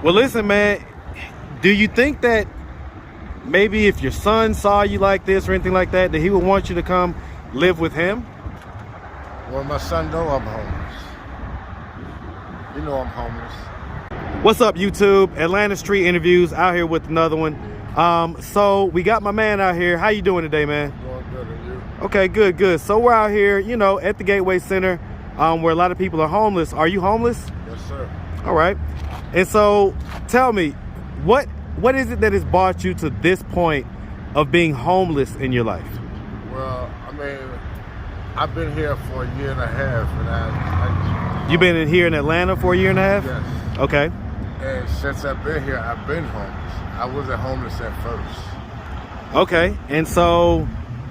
Well, listen, man, do you think that maybe if your son saw you like this or anything like that, that he would want you to come live with him? Well, my son know I'm homeless. You know I'm homeless. What's up, YouTube? Atlanta Street Interviews, out here with another one. So we got my man out here. How you doing today, man? Doing good, and you? Okay, good. So we're out here, you know, at the Gateway Center, where a lot of people are homeless. Are you homeless? Yes, sir. All right. And so tell me, what is it that has brought you to this point of being homeless in your life? Well, I mean, I've been here for a year and a half, and You've been in here in Atlanta for a year and a half? Yes. Okay. And since I've been here, I've been homeless. I wasn't homeless at first. Okay. And so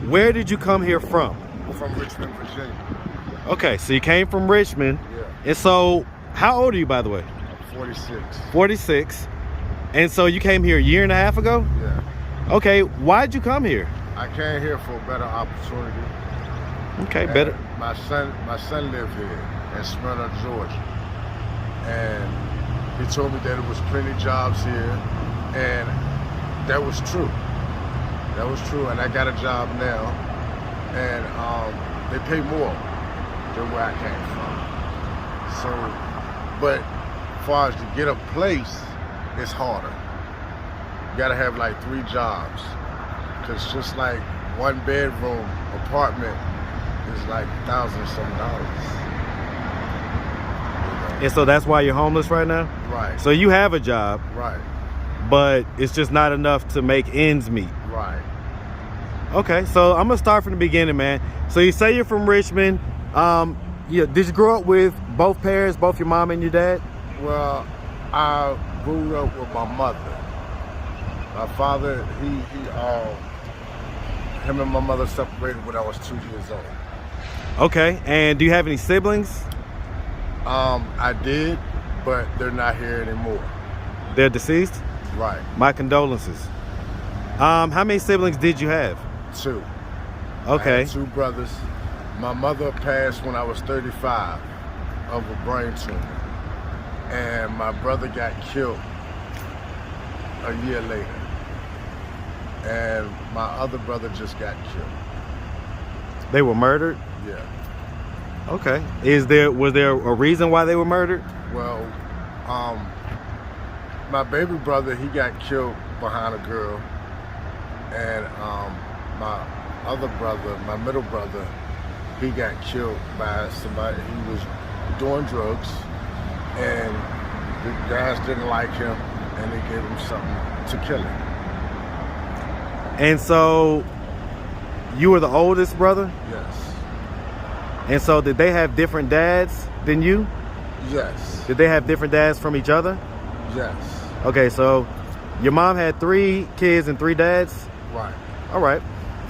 where did you come here from? From Richmond, Virginia. Okay, so you came from Richmond. Yeah. And so how old are you, by the way? I'm 46. 46. And so you came here a year and a half ago? Yeah. Okay, why'd you come here? I came here for a better opportunity. Okay, And better. My son lived here in Smyrna, Georgia. And he told me that there was plenty of jobs here. And that was true. That was true. And I got a job now. And they pay more than where I came from. So, but as far as to get a place, it's harder. You gotta have like 3 jobs. Cause just like 1 bedroom apartment is like $1,000-some. And so that's why you're homeless right now? Right. So you have a job, Right. but it's just not enough to make ends meet. Right. Okay, so I'm gonna start from the beginning, man. So you say you're from Richmond. Yeah, did you grow up with both parents, both your mom and your dad? Well, I grew up with my mother. My father, him and my mother separated when I was 2 years old. Okay, and do you have any siblings? I did, but they're not here anymore. They're deceased? Right. My condolences. How many siblings did you have? 2. Okay. I had 2 brothers. My mother passed when I was 35 of a brain tumor. And my brother got killed a year later. And my other brother just got killed. They were murdered? Yeah. Okay. Was there a reason why they were murdered? Well, my baby brother, he got killed behind a girl. And my other brother, my middle brother, he got killed by somebody. He was doing drugs, and the guys didn't like him, and they gave him something to kill him. And so you were the oldest brother? Yes. And so did they have different dads than you? Yes. Did they have different dads from each other? Yes. Okay, so your mom had 3 kids and 3 dads? Right. All right.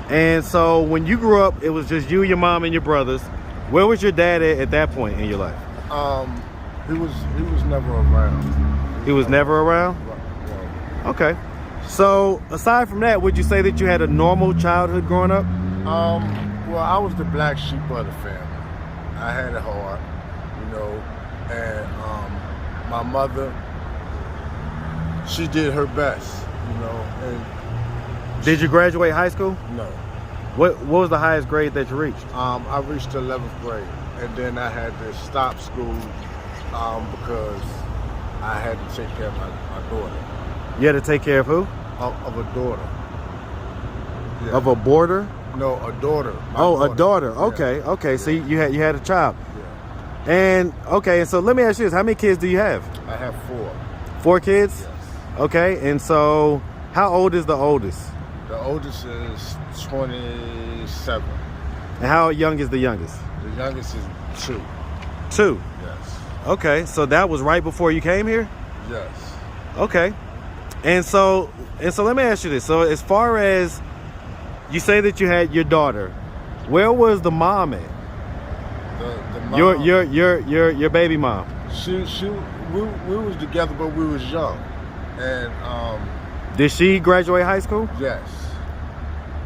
And so when you grew up, it was just you, your mom, and your brothers. Where was your dad at that point in your life? He was never around. He was never around? Right. Okay. So aside from that, would you say that you had a normal childhood growing up? Well, I was the black sheep of the family. I had it hard, you know, and my mother, she did her best, you know. And did you graduate high school? No. What was the highest grade that you reached? I reached 11th grade, and then I had to stop school because I had to take care of my daughter. You had to take care of who? Of a daughter. Yeah. Of a boarder? No, a daughter. A daughter. Okay, Yeah. okay. Yeah. So you had a child. Yeah. And okay, so let me ask you this: how many kids do you have? I have 4. 4 kids? Yes. Okay, and so how old is the oldest? The oldest is 27. And how young is the youngest? The youngest is 2. 2. Yes. Okay, so that was right before you came here? Yes. Okay. And so let me ask you this. So as far as you say that you had your daughter, where was the mom at? The mom, Your baby mom. We was together, but we was young. And did she graduate high school? yes.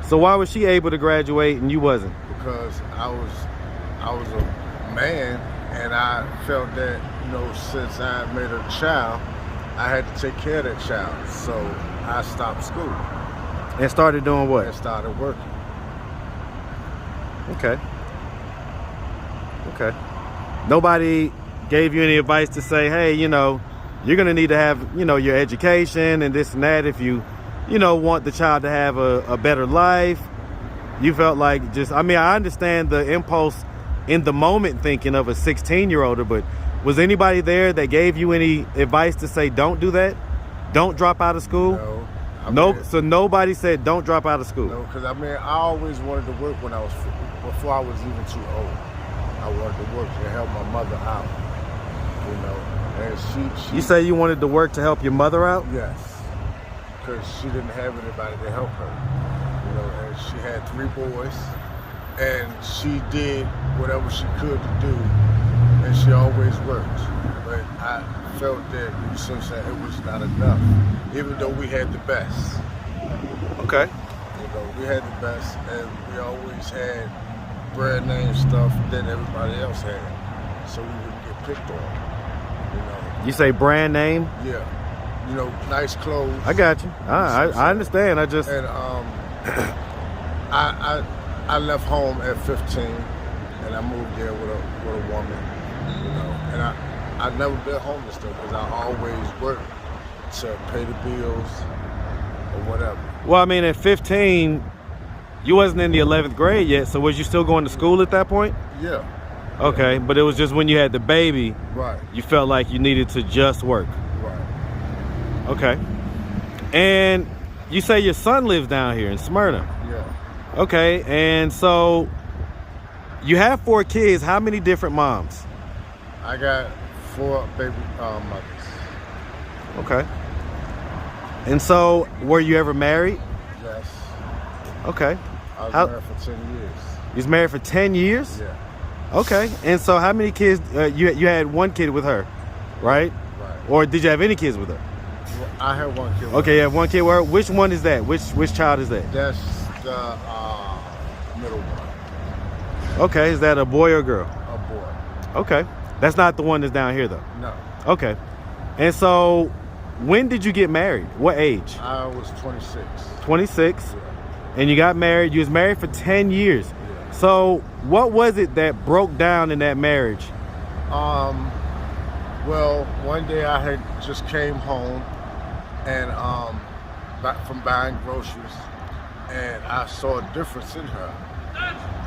So why was she able to graduate and you wasn't? Because I was a man, and I felt that, you know, since I made a child, I had to take care of that child, so I stopped school And started doing what? and started working. Okay. Okay. Nobody gave you any advice to say, hey, you know, you're going to need to have, you know, your education and this and that if you, you know, want the child to have a better life. You felt like just, I mean, I understand the impulse in the moment thinking of a 16-year-older, but was anybody there that gave you any advice to say, don't do that? Don't drop out of school? No. Nope. So nobody said don't drop out of school? No, because I mean, I always wanted to work before I was even too old. I wanted to work to help my mother out, you know. And she You say you wanted to work to help your mother out? Yes, because she didn't have anybody to help her, you know. And she had 3 boys, and she did whatever she could to do, and she always worked. But I felt that it was not enough, even though we had the best. Okay. You know, we had the best, and we always had brand name stuff that everybody else had, so we wouldn't get picked on. You know. You say brand name? Yeah. You know, nice clothes. I got you. I understand. I just. And I left home at 15, and I moved there with a woman. You know, and I never been homeless though, because I always worked to pay the bills or whatever. Well, I mean, at 15, you wasn't in the 11th grade yet, so was you still going to school at that point? Yeah. Okay, but it was just when you had the baby, Right. you felt like you needed to just work. Right. Okay. And you say your son lives down here in Smyrna. Yeah. Okay, and so you have 4 kids. How many different moms? I got 4 baby mothers. Okay. And so, were you ever married? Yes. Okay. I was married for 10 years. You was married for 10 years? Yeah. Okay. And so how many kids, you had 1 kid with her, right? Right. Or did you have any kids with her? Well, I had 1 kid. Okay, you have 1 kid with her. Which one is that? Which child is that? That's the middle one. Okay, is that a boy or girl? A boy. Okay. That's not the one that's down here though. No. Okay. And so when did you get married? What age? I was 26. 26. Yeah. And you got married. You was married for 10 years. Yeah. So what was it that broke down in that marriage? Well, one day I had just came home and back from buying groceries, and I saw a difference in her.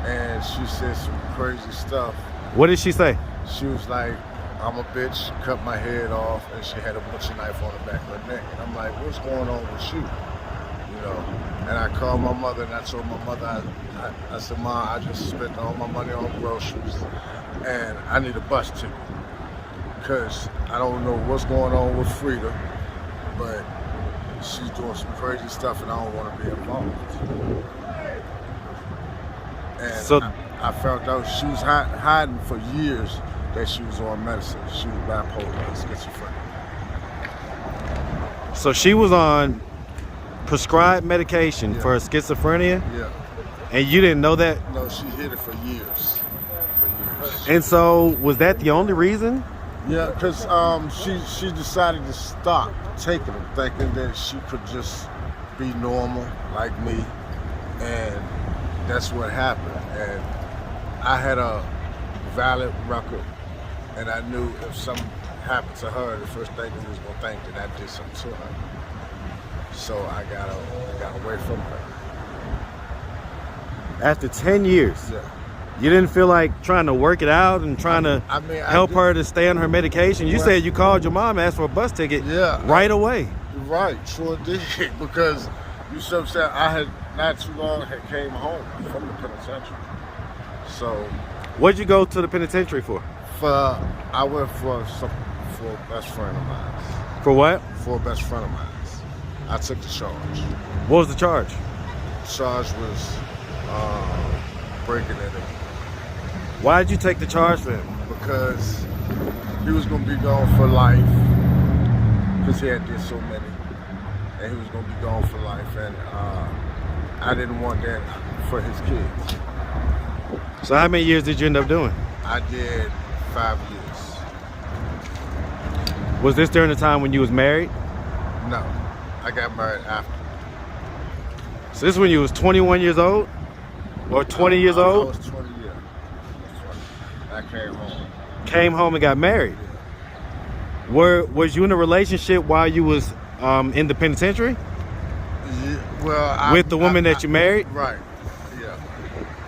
And she said some crazy stuff. What did she say? She was like, I'm a bitch, cut my head off, and she had a butcher knife on the back of her neck. And I'm like, what's going on with you? You know, and I called my mother and I told my mother, I said, Mom, I just spent all my money on groceries and I need a bus ticket because I don't know what's going on with Frida, but she's doing some crazy stuff and I don't want to be involved. And So- I found out she was hiding for years that she was on medicine. She was bipolar and schizophrenic. So she was on prescribed medication for schizophrenia, Yeah. and you didn't know that? No, she hid it for years. And so was that the only reason? Yeah, because she decided to stop taking them, thinking that she could just be normal like me, and that's what happened. And I had a valid record, and I knew if something happened to her, the first thing they was gonna think that I did something to her. So I got away from her. After 10 years, Yeah. you didn't feel like trying to work it out and trying to I mean, I help did- her to stay on her medication? You Well- said you called your mom and asked for a bus ticket right away. Right, sure did. Because you see what I'm saying, I had not too long had came home from the penitentiary. So What'd you go to the penitentiary for? I went for a best friend of mine. For what? For a best friend of mine. I took the charge. What was the charge? Charge was breaking it in. Why did you take the charge for him? Because he was gonna be gone for life. Because he had did so many, and he was gonna be gone for life, and I didn't want that for his kids. So how many years did you end up doing? I did 5 years. Was this during the time when you was married? No, I got married after. So this is when you was 21 years old? Or 20 years old? I was 20 years. I came home. Came home and got married. Was you in a relationship while you was in the penitentiary? Yeah, well, with the woman that you married? Right. Yeah.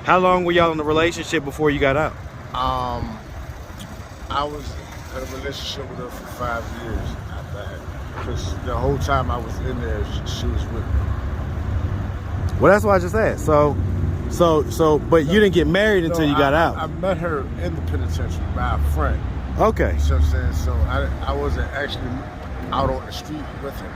How long were y'all in a relationship before you got out? I was in a relationship with her for 5 years after that. Because the whole time I was in there, she was with me. Well, that's what I just asked. But you didn't get married until you got out. I met her in the penitentiary by a friend. Okay. So I'm saying, so I wasn't actually out on the street with her.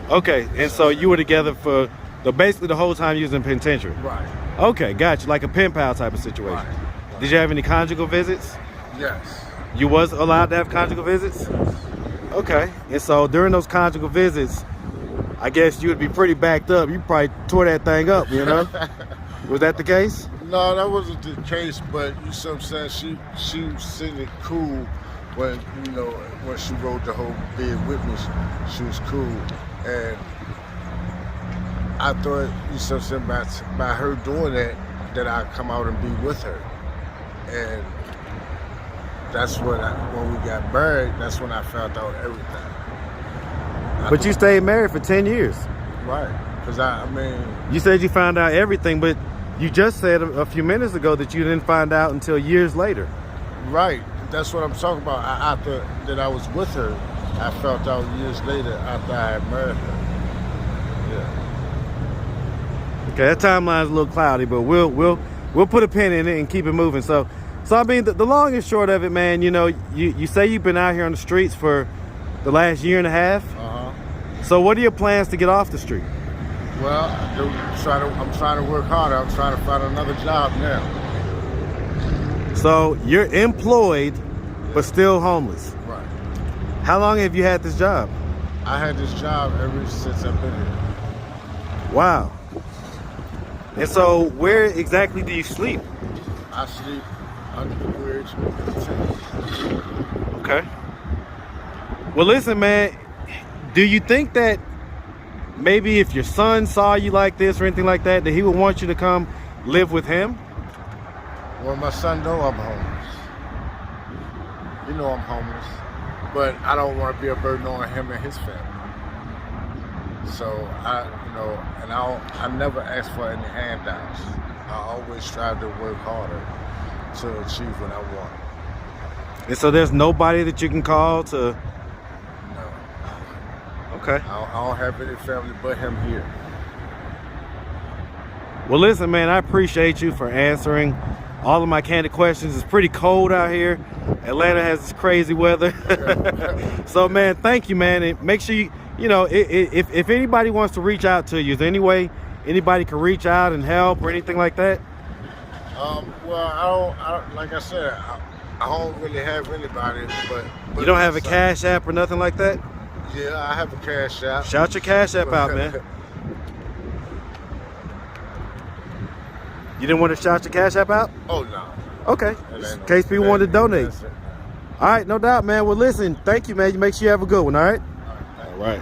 Okay, and so you were together for basically the whole time you was in penitentiary. Right. Okay, gotcha. Like a pen pal type of situation. Right. Did you have any conjugal visits? Yes. You was allowed to have conjugal visits? Okay. And so during those conjugal visits, I guess you would be pretty backed up. You probably tore that thing up, you know? Was that the case? No, that wasn't the case, but you see what I'm saying? She was sitting it cool when, you know, when she rode the whole bed with me. She was cool. And I thought, you see what I'm saying, by her doing that I'd come out and be with her. And that's when we got married, that's when I found out everything. But you stayed married for 10 years. Right, because I mean... You said you found out everything, but you just said a few minutes ago that you didn't find out until years later. Right, that's what I'm talking about. After that I was with her, I found out years later after I had married her. Yeah. Okay, that timeline's a little cloudy, but we'll put a pin in it and keep it moving. So I mean, the long and short of it, man, you know, you say you've been out here on the streets for the last year and a half. So what are your plans to get off the street? Well, I'm trying to work harder. I'm trying to find another job now. So you're employed, but still homeless. Right. How long have you had this job? I had this job ever since I've been here. Wow. And so where exactly do you sleep? I sleep under the bridge with the tent. Okay. Well, listen, man, do you think that maybe if your son saw you like this or anything like that, that he would want you to come live with him? Well, my son know I'm homeless. You know I'm homeless. But I don't want to be a burden on him and his family. So I never ask for any handouts. I always strive to work harder to achieve what I want. And so there's nobody that you can call to... Okay. I don't have any family but him here. Well, listen, man, I appreciate you for answering all of my candid questions. It's pretty cold out here. Atlanta has this crazy weather. So, man, thank you, man. And make sure you know, if anybody wants to reach out to you, is there any way anybody can reach out and help or anything like that? Well, I don't like I said, I don't really have anybody, but you don't have a Cash App or nothing like that? Yeah, I have a Cash App. Shout your Cash App out, man. You didn't want to shout your Cash App out? Oh, no. Okay. In case people wanted to donate. All right, no doubt, man. Well, listen, thank you, man. You make sure you have a good one, all right? All right.